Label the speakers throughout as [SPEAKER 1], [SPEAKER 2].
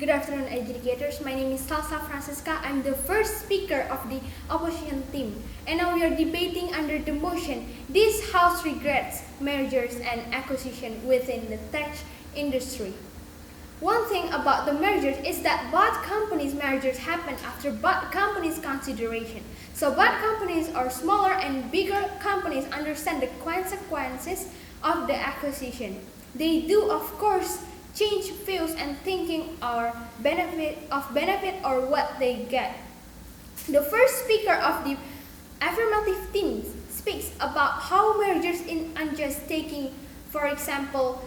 [SPEAKER 1] Good afternoon, educators. My name is Salsa Francisca. I'm the first speaker of the opposition team. And now we are debating under the motion, this House regrets mergers and acquisition within the tech industry. One thing about the mergers is that both companies' mergers happen after both companies' consideration. So both companies or smaller and bigger companies understand the consequences of the acquisition. They do, of course, change views and thinking or benefit or what they get. The first speaker of the affirmative team speaks about how mergers in unjust taking, for example,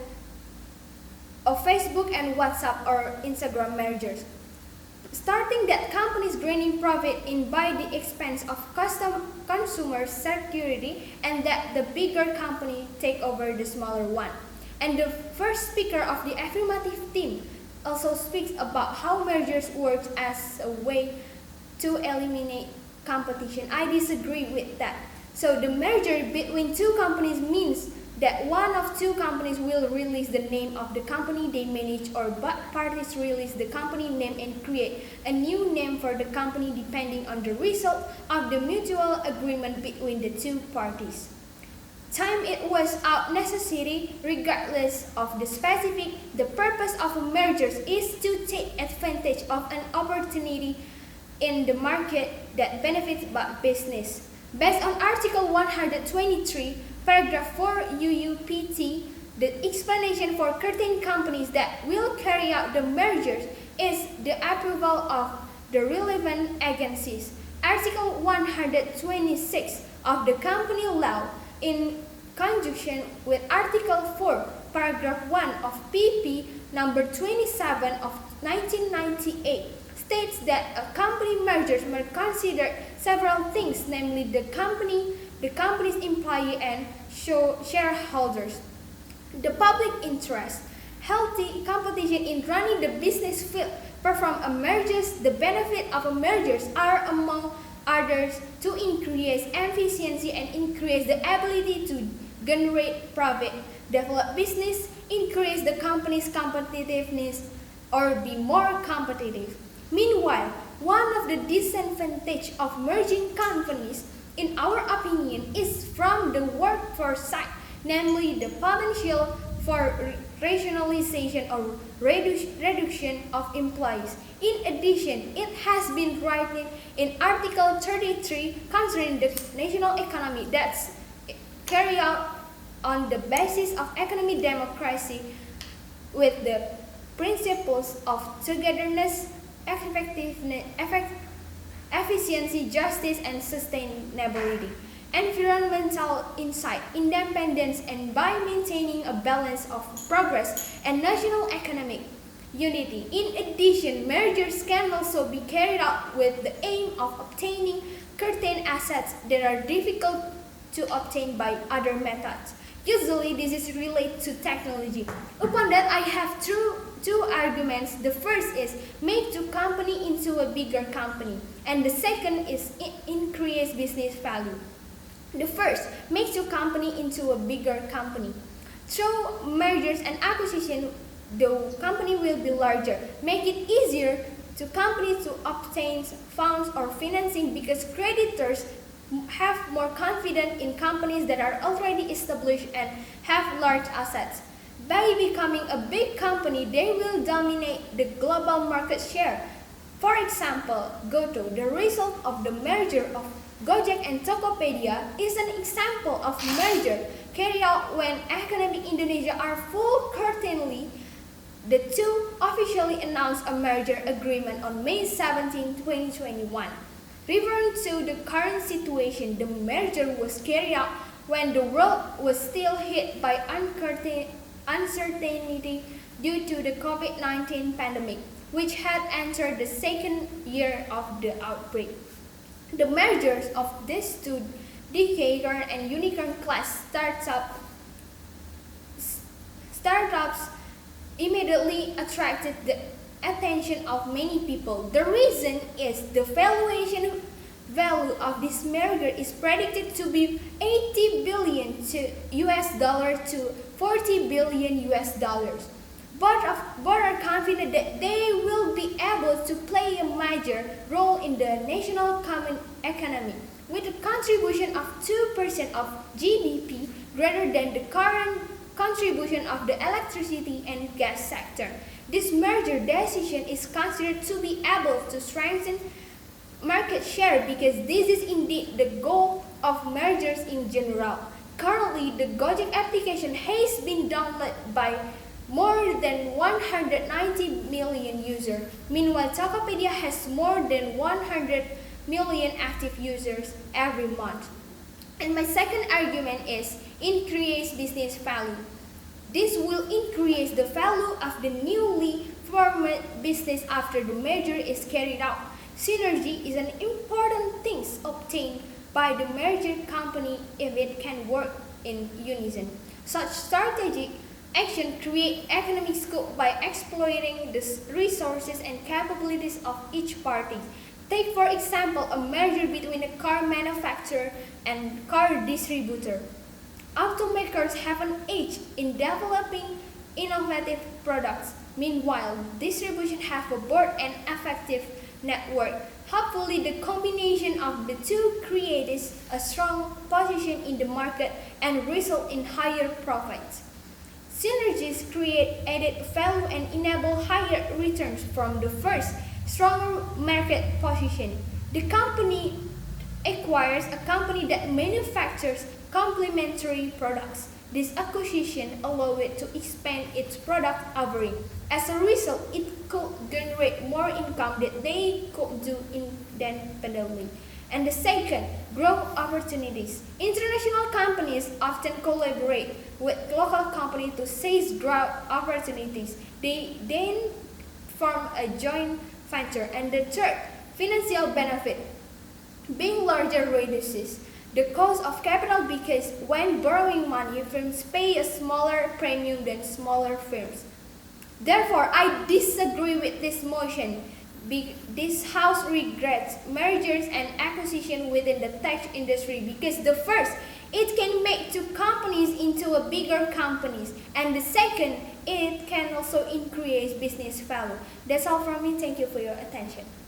[SPEAKER 1] of Facebook and WhatsApp or Instagram mergers. Starting that companies gaining profit in by the expense of consumer security and that the bigger company take over the smaller one. And the first speaker of the affirmative team also speaks about how mergers work as a way to eliminate competition. I disagree with that. So the merger between two companies means that one of two companies will release the name of the company they manage, or both parties release the company name and create a new name for the company depending on the result of the mutual agreement between the two parties. Time it was out necessary, regardless of the specific. The purpose of mergers is to take advantage of an opportunity in the market that benefits both business. Based on Article 123, Paragraph 4 UUPT, the explanation for certain companies that will carry out the mergers is the approval of the relevant agencies. Article 126 of the Company Law, in conjunction with Article 4, Paragraph 1 of PP number 27 of 1998, states that a company mergers must consider several things, namely the company's employee and shareholders, the public interest, healthy competition in running the business field, perform a mergers. The benefit of a mergers are, among others, to increase efficiency and increase the ability to generate profit, develop business, increase the company's competitiveness, or be more competitive. Meanwhile, one of the disadvantages of merging companies, in our opinion, is from the workforce side, namely the potential for rationalization or reduction of employees. In addition, it has been written in Article 33 concerning the national economy that's carried out on the basis of economic democracy with the principles of togetherness, efficiency, justice, and sustainability, environmental insight, independence, and by maintaining a balance of progress and national economic unity. In addition, mergers can also be carried out with the aim of obtaining certain assets that are difficult to obtain by other methods. Usually, this is related to technology. Upon that, I have two arguments. The first is make two company into a bigger company, and the second is increase business value. The first, make two company into a bigger company. Through mergers and acquisition, the company will be larger, make it easier to companies to obtain funds or financing because creditors have more confidence in companies that are already established and have large assets. By becoming a big company, they will dominate the global market share. For example, GoTo, the result of the merger of Gojek and Tokopedia, is an example of merger carried out when economic Indonesia are full currently. The two officially announced a merger agreement on May 17, 2021. Referring to the current situation, the merger was carried out when the world was still hit by uncertainty due to the COVID-19 pandemic, which had entered the second year of the outbreak. The mergers of these two decade and unicorn class startups immediately attracted the attention of many people. The reason is the valuation value of this merger is predicted to be 80 billion to US dollar to 40 billion US dollars. Both are confident that they will able to play a major role in the national common economy, with a contribution of 2% of GDP rather than the current contribution of the electricity and gas sector. This merger decision is considered to be able to strengthen market share because this is indeed the goal of mergers in general. Currently, the Gojek application has been downloaded by more than 190 million users. Meanwhile, Tokopedia has more than 100 million active users every month. And my second argument is increase business value. This will increase the value of the newly formed business after the merger is carried out. Synergy is an important thing obtained by the merger company if it can work in unison. Such strategic action create economic scope by exploiting the resources and capabilities of each party. Take for example a merger between a car manufacturer and car distributor. Automakers have an edge in developing innovative products. Meanwhile, distribution have a broad and effective network. Hopefully, the combination of the two creates a strong position in the market and result in higher profits. Synergies create added value and enable higher returns from the first, stronger market position. The company acquires a company that manufactures complementary products. This acquisition allows it to expand its product offering. As a result, it could generate more income that they could do independently. And the second, growth opportunities. International companies often collaborate with local companies to seize growth opportunities. They then form a joint venture. And the third, financial benefit. Being larger reduces the cost of capital because when borrowing money, firms pay a smaller premium than smaller firms. Therefore, I disagree with this motion. This House regrets mergers and acquisition within the tech industry because the first, it can make two companies into a bigger companies, and the second, it can also increase business value. That's all from me. Thank you for your attention.